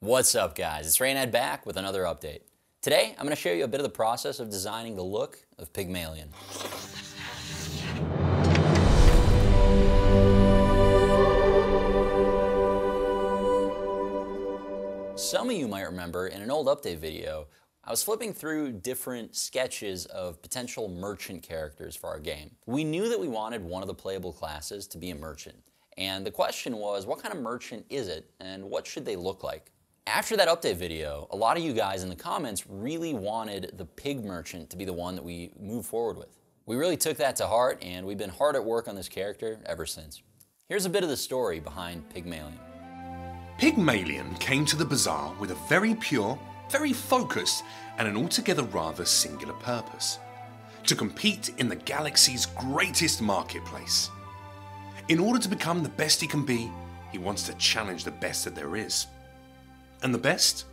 What's up, guys? It's Reynad back with another update. Today, I'm going to show you a bit of the process of designing the look of Pygmalien. Some of you might remember in an old update video, I was flipping through different sketches of potential merchant characters for our game. We knew that we wanted one of the playable classes to be a merchant. And the question was, what kind of merchant is it and what should they look like? After that update video, a lot of you guys in the comments really wanted the pig merchant to be the one that we move forward with. We really took that to heart and we've been hard at work on this character ever since. Here's a bit of the story behind Pygmalien. Pygmalien came to the bazaar with a very pure, very focused, and an altogether rather singular purpose: to compete in the galaxy's greatest marketplace. In order to become the best he can be, he wants to challenge the best that there is. And the best?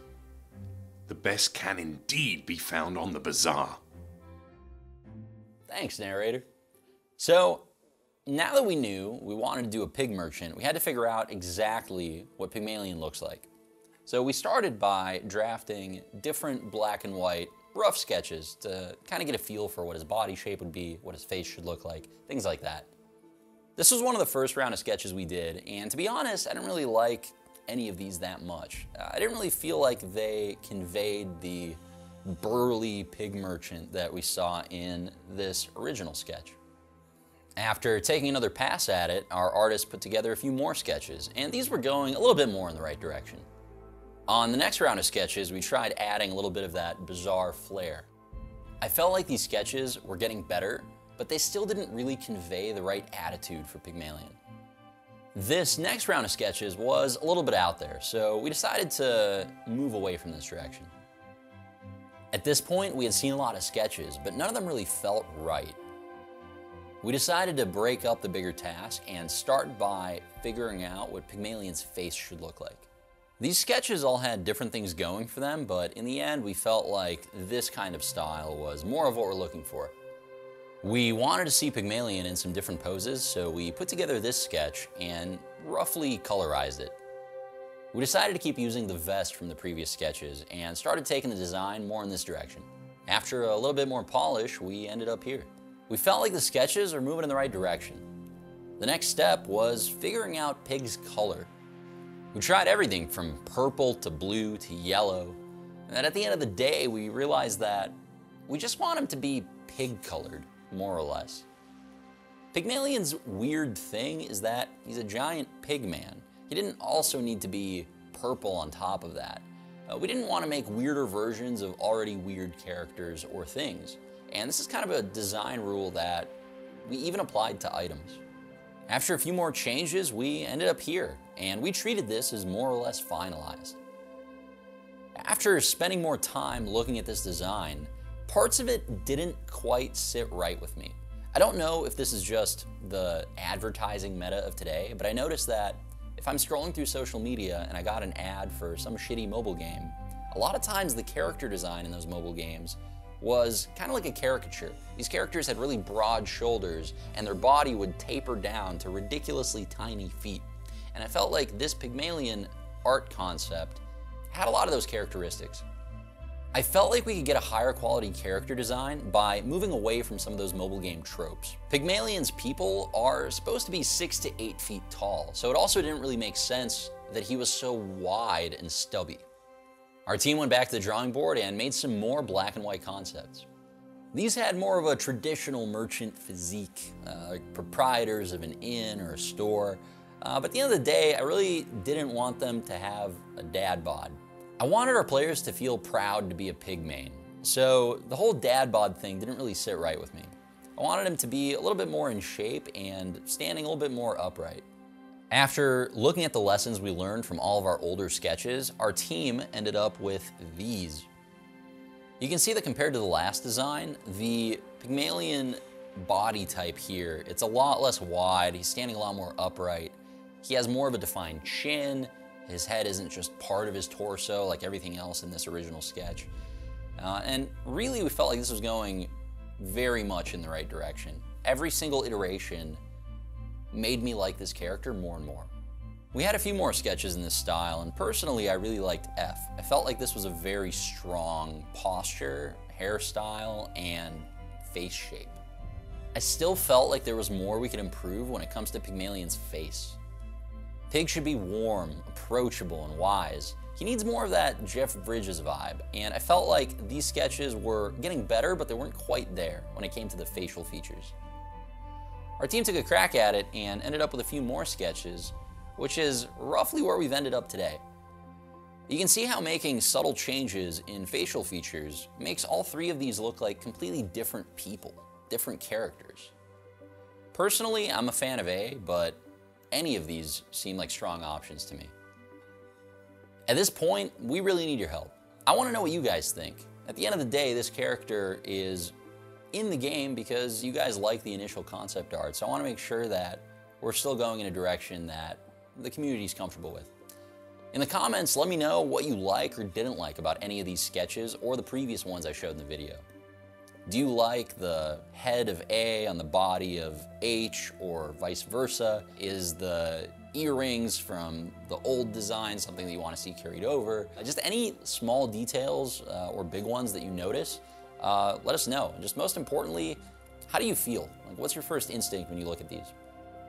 The best can indeed be found on the bazaar. Thanks, narrator. So, now that we knew we wanted to do a pig merchant, we had to figure out exactly what Pygmalien looks like. So we started by drafting different black and white rough sketches to kind of get a feel for what his body shape would be, what his face should look like, things like that. This was one of the first round of sketches we did, and to be honest, I didn't really like any of these that much. I didn't really feel like they conveyed the burly pig merchant that we saw in this original sketch. After taking another pass at it, our artist put together a few more sketches, and these were going a little bit more in the right direction. On the next round of sketches, we tried adding a little bit of that bizarre flair. I felt like these sketches were getting better, but they still didn't really convey the right attitude for Pygmalien. This next round of sketches was a little bit out there, so we decided to move away from this direction. At this point, we had seen a lot of sketches, but none of them really felt right. We decided to break up the bigger task and start by figuring out what Pygmalien's face should look like. These sketches all had different things going for them, but in the end, we felt like this kind of style was more of what we're looking for. We wanted to see Pygmalien in some different poses, so we put together this sketch and roughly colorized it. We decided to keep using the vest from the previous sketches and started taking the design more in this direction. After a little bit more polish, we ended up here. We felt like the sketches are moving in the right direction. The next step was figuring out Pyg's color. We tried everything from purple to blue to yellow, and at the end of the day, we realized that we just want him to be pig-colored, more or less. Pygmalien's weird thing is that he's a giant pig man. He didn't also need to be purple on top of that. We didn't want to make weirder versions of already weird characters or things. And this is kind of a design rule that we even applied to items. After a few more changes, we ended up here, and we treated this as more or less finalized. After spending more time looking at this design, parts of it didn't quite sit right with me. I don't know if this is just the advertising meta of today, but I noticed that if I'm scrolling through social media and I got an ad for some shitty mobile game, a lot of times the character design in those mobile games was kind of like a caricature. These characters had really broad shoulders and their body would taper down to ridiculously tiny feet. And I felt like this Pygmalien art concept had a lot of those characteristics. I felt like we could get a higher quality character design by moving away from some of those mobile game tropes. Pygmalien's people are supposed to be 6 to 8 feet tall, so it also didn't really make sense that he was so wide and stubby. Our team went back to the drawing board and made some more black and white concepts. These had more of a traditional merchant physique, like proprietors of an inn or a store, but at the end of the day, I really didn't want them to have a dad bod. I wanted our players to feel proud to be a pig main, so the whole dad bod thing didn't really sit right with me. I wanted him to be a little bit more in shape and standing a little bit more upright. After looking at the lessons we learned from all of our older sketches, our team ended up with these. You can see that compared to the last design, the Pygmalien body type here, it's a lot less wide, he's standing a lot more upright. He has more of a defined chin, his head isn't just part of his torso like everything else in this original sketch. And really we felt like this was going very much in the right direction. Every single iteration made me like this character more and more. We had a few more sketches in this style, and personally I really liked F. I felt like this was a very strong posture, hairstyle, and face shape. I still felt like there was more we could improve when it comes to Pygmalien's face. Pig should be warm, approachable, and wise. He needs more of that Jeff Bridges vibe, and I felt like these sketches were getting better, but they weren't quite there when it came to the facial features. Our team took a crack at it and ended up with a few more sketches, which is roughly where we've ended up today. You can see how making subtle changes in facial features makes all three of these look like completely different people, different characters. Personally, I'm a fan of A, but any of these seem like strong options to me. At this point, we really need your help. I want to know what you guys think. At the end of the day, this character is in the game because you guys like the initial concept art, so I want to make sure that we're still going in a direction that the community is comfortable with. In the comments, let me know what you like or didn't like about any of these sketches or the previous ones I showed in the video. Do you like the head of A on the body of H, or vice versa? Is the earrings from the old design something that you want to see carried over? Just any small details or big ones that you notice, let us know. And just most importantly, how do you feel? Like, what's your first instinct when you look at these?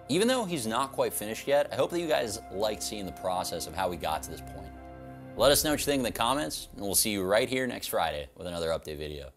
Even though he's not quite finished yet, I hope that you guys liked seeing the process of how we got to this point. Let us know what you think in the comments, and we'll see you right here next Friday with another update video.